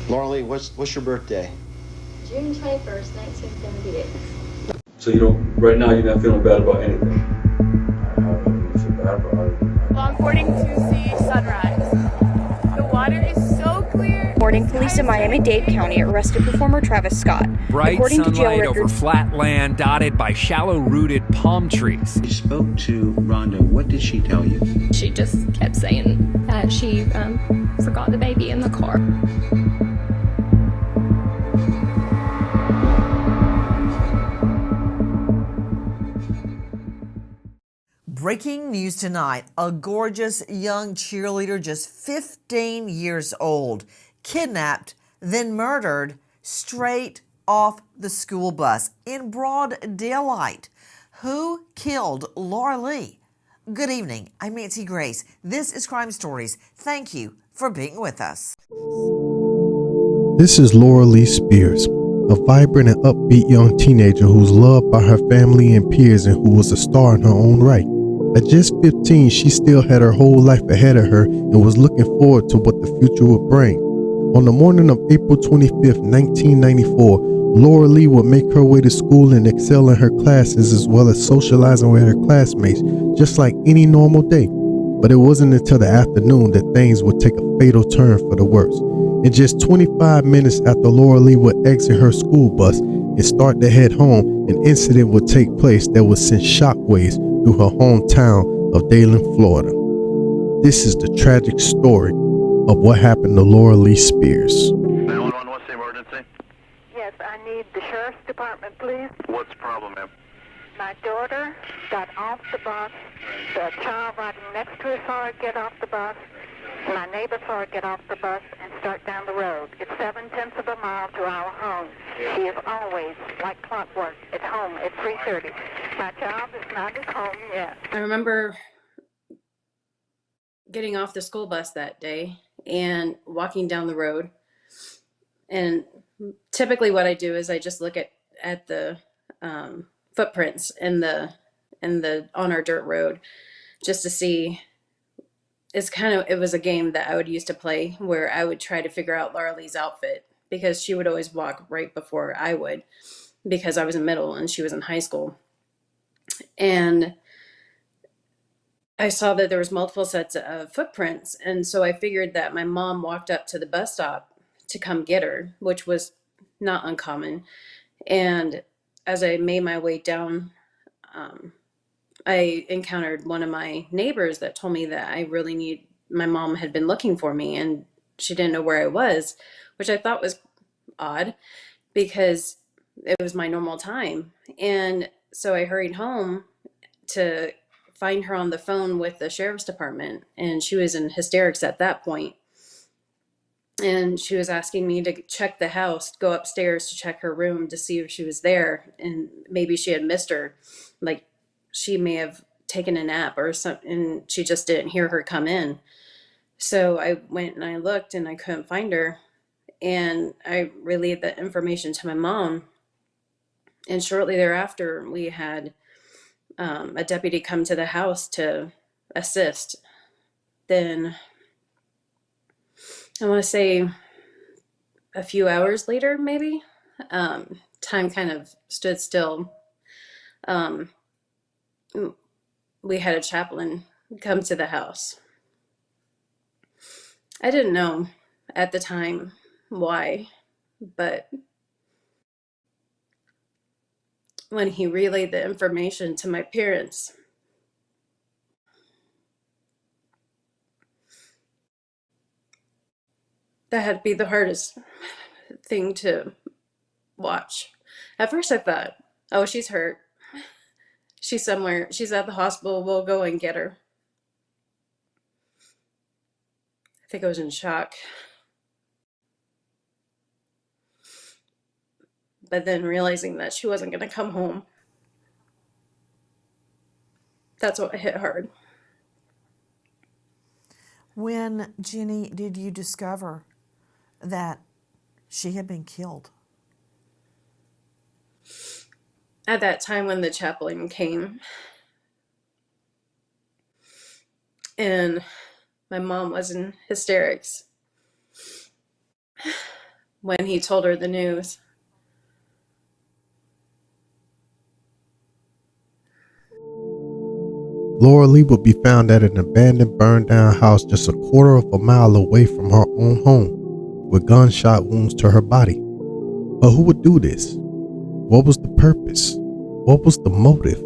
Laralee, what's your birthday? June 21st, 1978. So you don't, right now you're not feeling bad about anything? I don't feel bad about it. Longboarding to see sunrise. The water is so clear. Morning, police in Miami-Dade County arrested performer Travis Scott. Bright According to jail sunlight over records, flat land dotted by shallow-rooted palm trees. You spoke to Rhonda. What did she tell you? She just kept saying that she forgot the baby in the car. Breaking news tonight. A gorgeous young cheerleader, just 15 years old, kidnapped, then murdered straight off the school bus in broad daylight. Who killed Laralee? Good evening. I'm Nancy Grace. This is Crime Stories. Thank you for being with us. This is Laralee Spears, a vibrant and upbeat young teenager who's loved by her family and peers and who was a star in her own right. At just 15, she still had her whole life ahead of her and was looking forward to what the future would bring. On the morning of April 25th, 1994, Laralee would make her way to school and excel in her classes as well as socializing with her classmates, just like any normal day. But it wasn't until the afternoon that things would take a fatal turn for the worse. In just 25 minutes after Laralee would exit her school bus and start to head home, an incident would take place that would send shockwaves through her hometown of Dayton, Florida. This is the tragic story of what happened to Laralee Spears. 911, what's the emergency? Yes, I need the sheriff's department, please. What's the problem, ma'am? My daughter got off the bus. The child riding next to her saw her get off the bus. My neighbor saw her get off the bus and start down the road. It's 7/10 of a mile to our home. She is always, like clockwork, at home at 3:30. My child is not at home yet. I remember getting off the school bus that day and walking down the road. And typically what I do is I just look at the footprints in the on our dirt road just to see. It was a game that I would used to play where I would try to figure out Laralee's outfit because she would always walk right before I would because I was in middle and she was in high school. And I saw that there was multiple sets of footprints. And so I figured that my mom walked up to the bus stop to come get her, which was not uncommon. And as I made my way down, I encountered one of my neighbors that told me that my mom had been looking for me and she didn't know where I was, which I thought was odd because it was my normal time. And so I hurried home to find her on the phone with the sheriff's department, and she was in hysterics at that point. And she was asking me to check the house, go upstairs to check her room to see if she was there, and maybe she had missed her. Like she may have taken a nap or something, and she just didn't hear her come in. So I went and I looked and I couldn't find her. And I relayed that information to my mom. And shortly thereafter, we had a deputy come to the house to assist. Then I want to say a few hours later, maybe, time kind of stood still. We had a chaplain come to the house. I didn't know at the time why, but when he relayed the information to my parents, that had to be the hardest thing to watch. At first I thought, oh, she's hurt. She's somewhere. She's at the hospital. We'll go and get her. I think I was in shock. But then realizing that she wasn't going to come home, that's what hit hard. When, Jenny, did you discover that she had been killed? At that time when the chaplain came, and my mom was in hysterics. when he told her the news. Laralee would be found at an abandoned, burned down house just a quarter of a mile away from her own home, with gunshot wounds to her body. But who would do this? What was the purpose? What was the motive?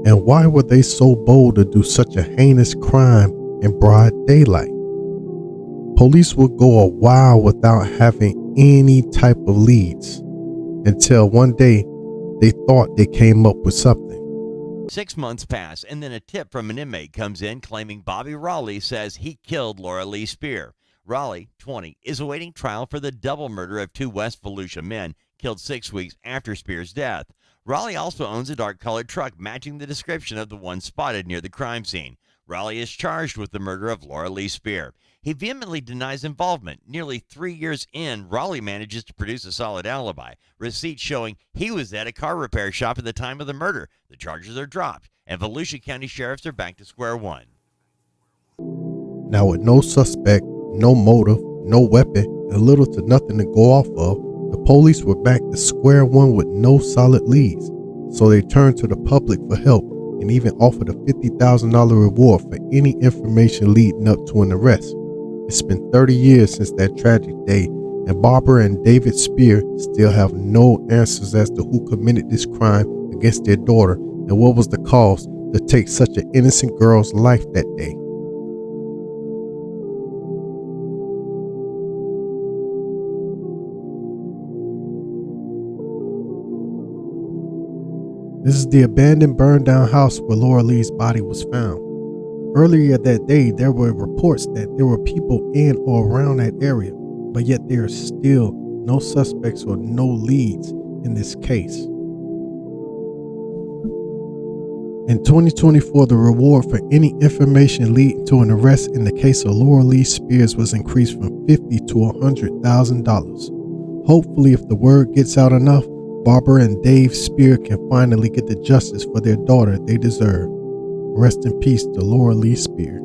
And why were they so bold to do such a heinous crime in broad daylight? Police would go a while without having any type of leads, until one day they thought they came up with something. 6 months pass, and then a tip from an inmate comes in claiming Bobby Raleigh says he killed Laralee Spear. Raleigh, 20, is awaiting trial for the double murder of 2 West Volusia men killed 6 weeks after Spear's death. Raleigh also owns a dark-colored truck matching the description of the one spotted near the crime scene. Raleigh is charged with the murder of Laralee Spear. He vehemently denies involvement. Nearly 3 years in, Raleigh manages to produce a solid alibi, receipts showing he was at a car repair shop at the time of the murder. The charges are dropped, and Volusia County sheriffs are back to square one. Now, with no suspect, no motive, no weapon, and little to nothing to go off of, the police were back to square one with no solid leads. So they turned to the public for help and even offered a $50,000 reward for any information leading up to an arrest. It's been 30 years since that tragic day, and Barbara and David Spear still have no answers as to who committed this crime against their daughter and what was the cause to take such an innocent girl's life that day. This is the abandoned, burned down house where Loralee's body was found. Earlier that day, there were reports that there were people in or around that area, but yet there are still no suspects or no leads in this case. In 2024, the reward for any information leading to an arrest in the case of Laralee Spears was increased from $50,000 to $100,000. Hopefully, if the word gets out enough, Barbara and Dave Spear can finally get the justice for their daughter they deserve. Rest in peace to Laralee Spear.